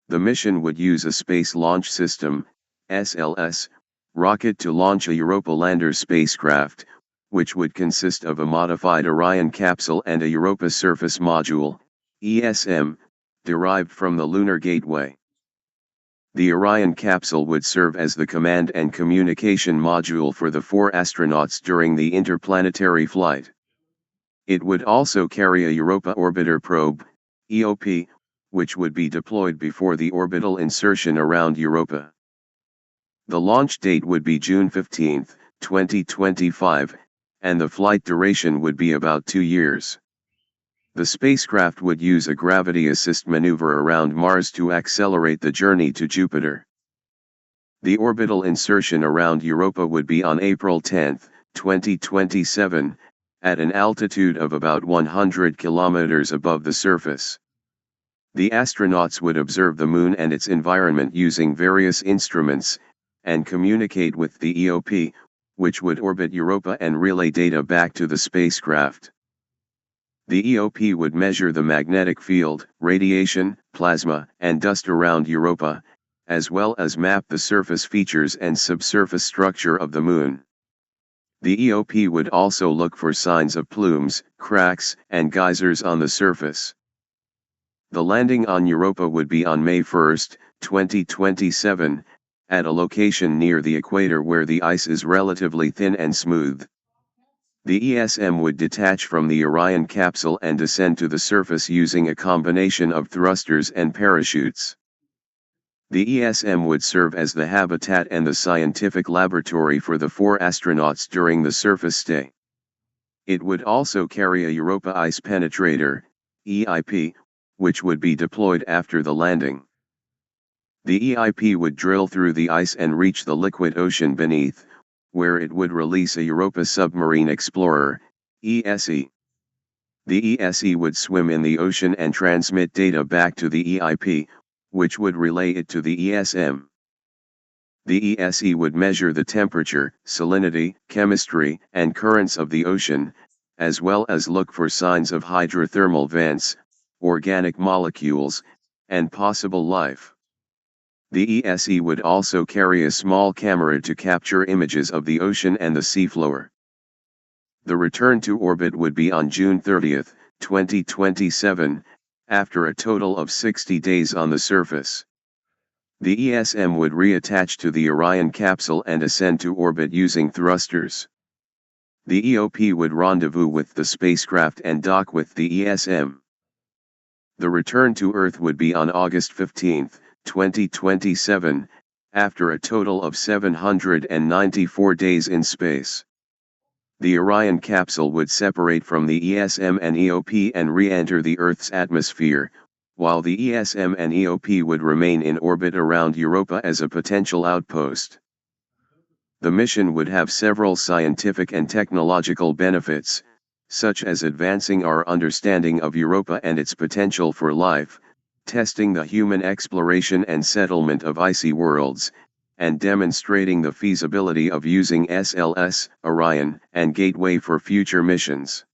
The mission would use a Space Launch System, SLS, rocket to launch a Europa lander spacecraft, which would consist of a modified Orion capsule and a Europa Surface Module, ESM, derived from the Lunar Gateway. The Orion capsule would serve as the command and communication module for the 4 astronauts during the interplanetary flight. It would also carry a Europa Orbiter Probe, EOP, which would be deployed before the orbital insertion around Europa. The launch date would be June 15, 2025, and the flight duration would be about 2 years. The spacecraft would use a gravity assist maneuver around Mars to accelerate the journey to Jupiter. The orbital insertion around Europa would be on April 10, 2027, at an altitude of about 100 kilometers above the surface. The astronauts would observe the Moon and its environment using various instruments, and communicate with the EOP, which would orbit Europa and relay data back to the spacecraft. The EOP would measure the magnetic field, radiation, plasma, and dust around Europa, as well as map the surface features and subsurface structure of the Moon. The EOP would also look for signs of plumes, cracks, and geysers on the surface. The landing on Europa would be on May 1, 2027, at a location near the equator where the ice is relatively thin and smooth. The ESM would detach from the Orion capsule and descend to the surface using a combination of thrusters and parachutes. The ESM would serve as the habitat and the scientific laboratory for the 4 astronauts during the surface stay. It would also carry a Europa Ice Penetrator, EIP, which would be deployed after the landing. The EIP would drill through the ice and reach the liquid ocean beneath, where it would release a Europa Submarine Explorer, ESE. The ESE would swim in the ocean and transmit data back to the EIP, which would relay it to the ESM. The ESE would measure the temperature, salinity, chemistry, and currents of the ocean, as well as look for signs of hydrothermal vents, organic molecules, and possible life. The ESE would also carry a small camera to capture images of the ocean and the seafloor. The return to orbit would be on June 30, 2027, after a total of 60 days on the surface. The ESM would reattach to the Orion capsule and ascend to orbit using thrusters. The EOP would rendezvous with the spacecraft and dock with the ESM. The return to Earth would be on August 15, 2027, after a total of 794 days in space. The Orion capsule would separate from the ESM and EOP and re-enter the Earth's atmosphere, while the ESM and EOP would remain in orbit around Europa as a potential outpost. The mission would have several scientific and technological benefits, such as advancing our understanding of Europa and its potential for life, testing the human exploration and settlement of icy worlds, and demonstrating the feasibility of using SLS, Orion, and Gateway for future missions.